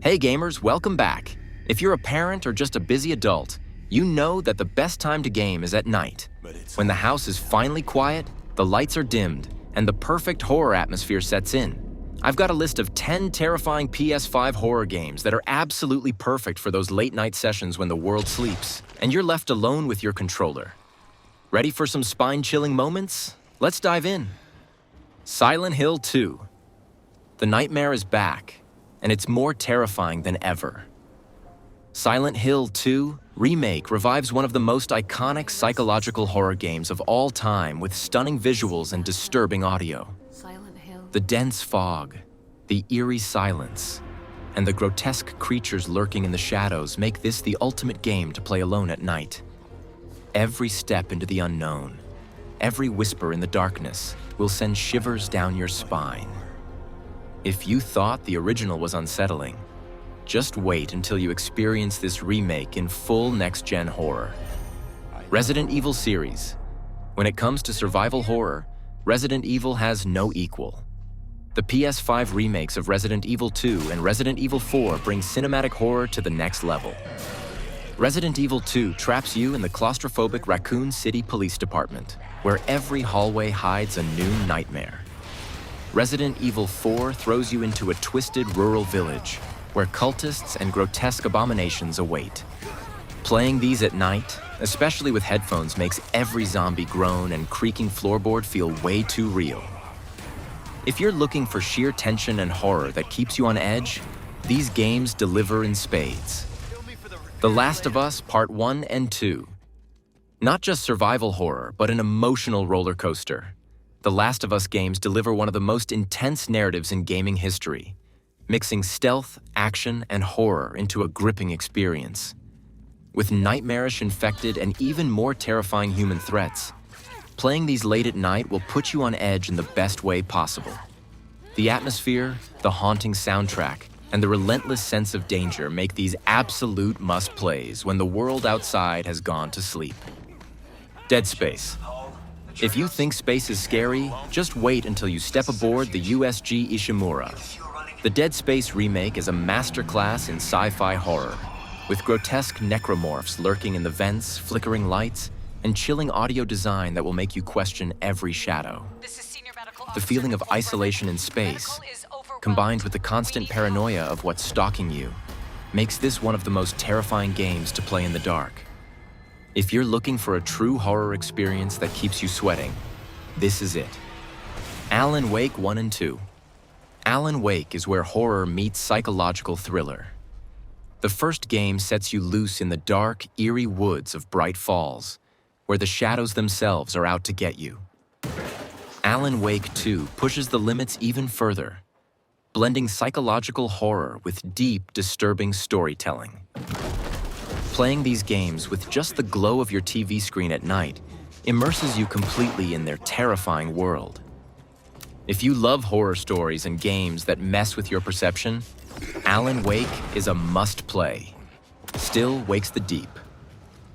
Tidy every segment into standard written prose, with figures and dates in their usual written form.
Hey gamers, welcome back. If you're a parent or just a busy adult, you know that the best time to game is at night. When the house is finally quiet, the lights are dimmed, and the perfect horror atmosphere sets in. I've got a list of 10 terrifying PS5 horror games that are absolutely perfect for those late-night sessions when the world sleeps, and you're left alone with your controller. Ready for some spine-chilling moments? Let's dive in. Silent Hill 2. The nightmare is back, and it's more terrifying than ever. Silent Hill 2 Remake revives one of the most iconic psychological horror games of all time with stunning visuals and disturbing audio. The dense fog, the eerie silence, and the grotesque creatures lurking in the shadows make this the ultimate game to play alone at night. Every step into the unknown, every whisper in the darkness will send shivers down your spine. If you thought the original was unsettling, just wait until you experience this remake in full next-gen horror. Resident Evil series. When it comes to survival horror, Resident Evil has no equal. The PS5 remakes of Resident Evil 2 and Resident Evil 4 bring cinematic horror to the next level. Resident Evil 2 traps you in the claustrophobic Raccoon City Police Department, where every hallway hides a new nightmare. Resident Evil 4 throws you into a twisted rural village, where cultists and grotesque abominations await. Playing these at night, especially with headphones, makes every zombie groan and creaking floorboard feel way too real. If you're looking for sheer tension and horror that keeps you on edge, these games deliver in spades. The Last of Us Part 1 and 2. Not just survival horror, but an emotional roller coaster. The Last of Us games deliver one of the most intense narratives in gaming history, mixing stealth, action, and horror into a gripping experience. With nightmarish infected and even more terrifying human threats, playing these late at night will put you on edge in the best way possible. The atmosphere, the haunting soundtrack, and the relentless sense of danger make these absolute must-plays when the world outside has gone to sleep. Dead Space. If you think space is scary, just wait until you step aboard the USG Ishimura. The Dead Space remake is a masterclass in sci-fi horror, with grotesque necromorphs lurking in the vents, flickering lights, and chilling audio design that will make you question every shadow. The feeling of isolation in space, combined with the constant paranoia of what's stalking you, makes this one of the most terrifying games to play in the dark. If you're looking for a true horror experience that keeps you sweating, this is it. Alan Wake 1 and 2. Alan Wake is where horror meets psychological thriller. The first game sets you loose in the dark, eerie woods of Bright Falls, where the shadows themselves are out to get you. Alan Wake 2 pushes the limits even further, blending psychological horror with deep, disturbing storytelling. Playing these games with just the glow of your TV screen at night immerses you completely in their terrifying world. If you love horror stories and games that mess with your perception, Alan Wake is a must-play. Still wakes the deep.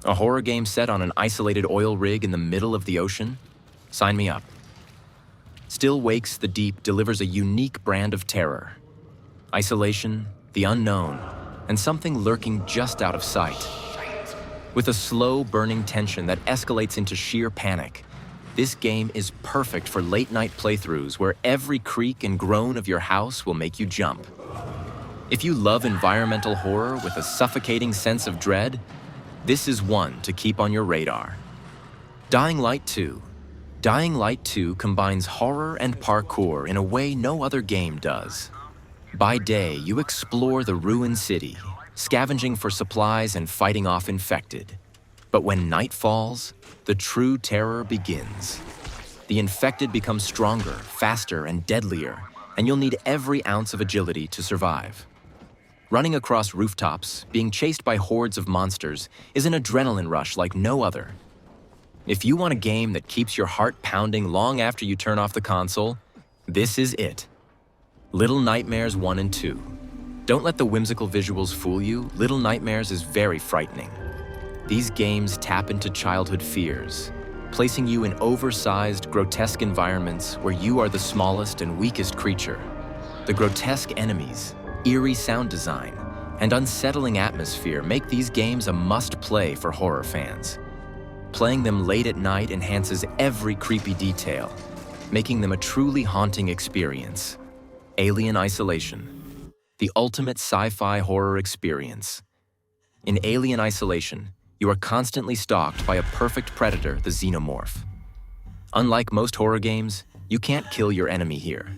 A horror game set on an isolated oil rig in the middle of the ocean? Sign me up. Still Wakes the Deep delivers a unique brand of terror. Isolation, the unknown, and something lurking just out of sight. With a slow, burning tension that escalates into sheer panic, this game is perfect for late-night playthroughs where every creak and groan of your house will make you jump. If you love environmental horror with a suffocating sense of dread, this is one to keep on your radar. Dying Light 2. Dying Light 2 combines horror and parkour in a way no other game does. By day, you explore the ruined city, scavenging for supplies and fighting off infected. But when night falls, the true terror begins. The infected become stronger, faster, and deadlier, and you'll need every ounce of agility to survive. Running across rooftops, being chased by hordes of monsters, is an adrenaline rush like no other. If you want a game that keeps your heart pounding long after you turn off the console, this is it. Little Nightmares 1 and 2. Don't let the whimsical visuals fool you. Little Nightmares is very frightening. These games tap into childhood fears, placing you in oversized, grotesque environments where you are the smallest and weakest creature. The grotesque enemies, eerie sound design, and unsettling atmosphere make these games a must-play for horror fans. Playing them late at night enhances every creepy detail, making them a truly haunting experience. Alien Isolation, the ultimate sci-fi horror experience. In Alien Isolation, you are constantly stalked by a perfect predator, the Xenomorph. Unlike most horror games, you can't kill your enemy here.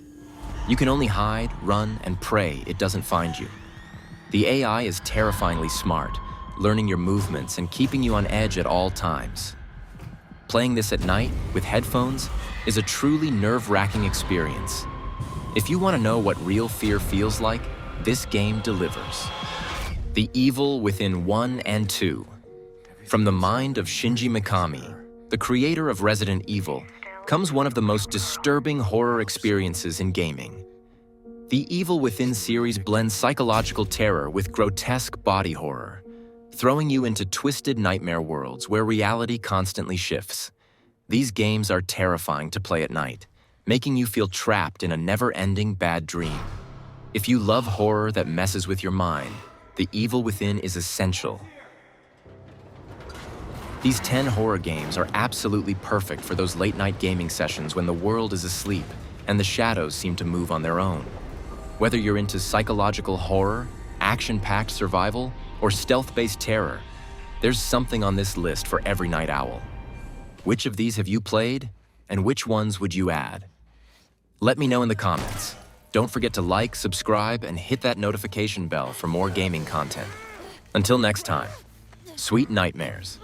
You can only hide, run, and pray it doesn't find you. The AI is terrifyingly smart, learning your movements and keeping you on edge at all times. Playing this at night with headphones is a truly nerve-wracking experience. If you want to know what real fear feels like, this game delivers. The Evil Within 1 and 2. From the mind of Shinji Mikami, the creator of Resident Evil, comes one of the most disturbing horror experiences in gaming. The Evil Within series blends psychological terror with grotesque body horror, throwing you into twisted nightmare worlds where reality constantly shifts. These games are terrifying to play at night, making you feel trapped in a never-ending bad dream. If you love horror that messes with your mind, The Evil Within is essential. These 10 horror games are absolutely perfect for those late-night gaming sessions when the world is asleep and the shadows seem to move on their own. Whether you're into psychological horror, action-packed survival, or stealth-based terror, there's something on this list for every night owl. Which of these have you played, and which ones would you add? Let me know in the comments. Don't forget to like, subscribe, and hit that notification bell for more gaming content. Until next time, sweet nightmares.